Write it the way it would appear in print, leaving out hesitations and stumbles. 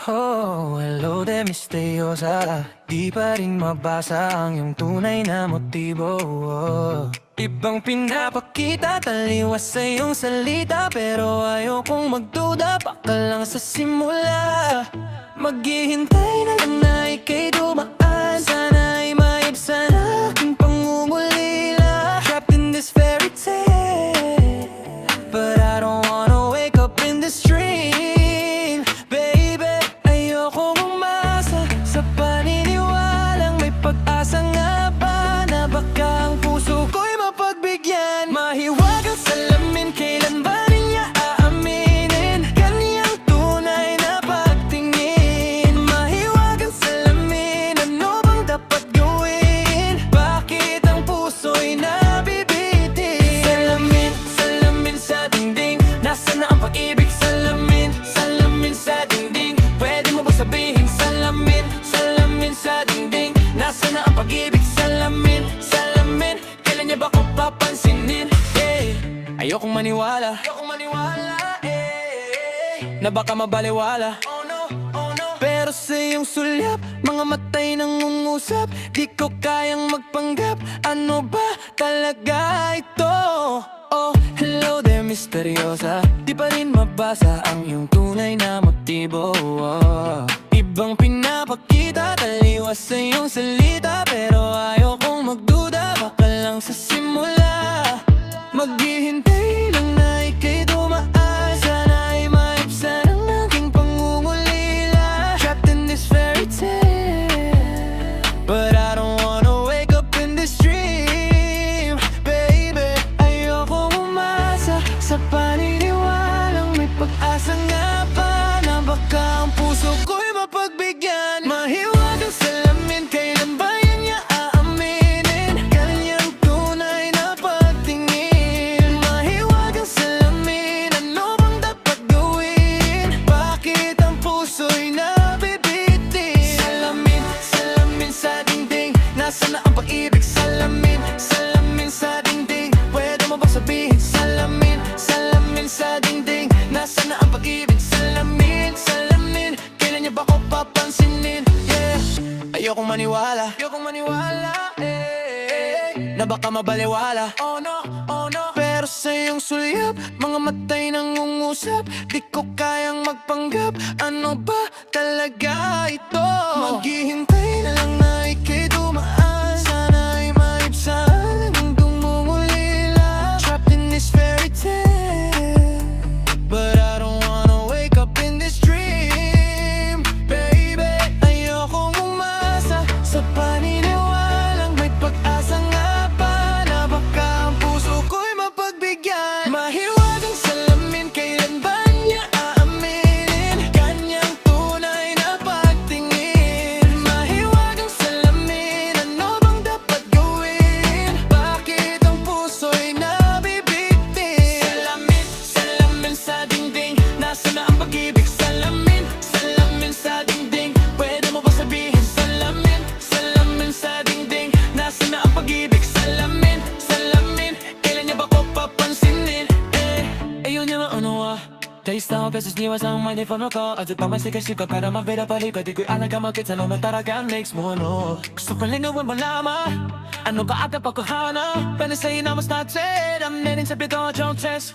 Oh, hello there, misteryosa. Di pa rin mabasa ang iyong tunay na motibo. Ibang pinapakita, taliwas sa iyong salita, pero ayokong magduda, baka lang sa simula. Maghihintay na lang na ika'y dumaan, sana ay maibsan aking pangungulila. Trapped in this fairy tale, but I don't wanna wake up in this dream. Baby, ayokong umasa sa paniniwalang may pag-asa nga ba, na baka ang puso ko'y mapagbigyan. Mahiwagang salamin, kailan ba niya aaminin kanyang tunay na pagtingin? Mahiwagang salamin, ano bang dapat gawin? Bakit ang puso'y nabibitin? Salamin, salamin sa dingding, nasaan na ang pag-ibig? Salamin, salamin sa dingding, pwede mo ba sabihin? Salamin, salamin sa dingding, nasaan na ang pag-ibig? Salamin, salamin, kailan niya ba ako papansinin? Ayokong maniwala, na baka mabaliwala. Pero sa iyong sulyap, mga matay nangungusap, di ko kayang magpanggap, ano ba talaga ito? Oh, hello there, misteryosa. Di pa rin mabasa ang iyong tunay na motibo. Ibang pinapakita, taliwas sa iyong salita, pero ayokong magduda, baka lang sa simula. Maghihintay lang na ika'y dumaan, sana ay maibsan ang aking pangungulila. Trapped in this fairy tale, but I don't wanna wake up in this dream. Baby, ayokong umasa sa paniniwalang may pag-asa nga ba, na baka ang puso ko'y mapagbigyan. Mahiwagang salamin, kailan ba yan niya aaminin kanyang tunay na pagtingin? Mahiwagang salamin, ano bang dapat gawin? Bakit ang puso'y nabibitin? Salamin, salamin sa dingding, nasaan na ang pag-ibig? Salamin, salamin sa dingding, pwede mo ba sabihin? Salamin, salamin sa dingding, nasaan na ang pag-ibig? Salamin, salamin, kailan niya ba ako papansinin? Ayokong maniwala, na baka mabaliwala. Oh no, pero sa iyong sulyap, mga matay nangungusap, di ko kayang magpanggap, ano ba talaga ito? Maghihintay na lang na ika'y dumaan, sana ay maibsan ang dumumulila. Trapped in this fairy tale, but I don't wanna wake up in this dream. Baby, ayokong umasa sa paniniwalang may pag-asa nga ba, na baka ang puso ko'y mapagbigyan. Mahiwagang salamin, kailan ba niya aaminin kanyang tunay na pagtingin? Mahiwagang salamin, ano bang dapat gawin? Bakit ang puso'y nabibitin? Salamin, salamin sa dingding, nasaan na ang pag-ibig? Salamin, salamin sa dingding, pwede mo ba sabihin? Salamin, salamin sa dingding, nasaan na ang pag-ibig? Salamin, salamin, kailan niya ba ako papansinin? Ayun niya maano taste na beses niwas ang may telepono ko, at pamasikasip ka para mabeda palika, di ko'y alam ka makita naman talagang next mo, ano? Gusto ko linawin mo lamang, ano ka agad pagkuhana, pero sa'yo na mas natin, I'm letting sa bito, don't test,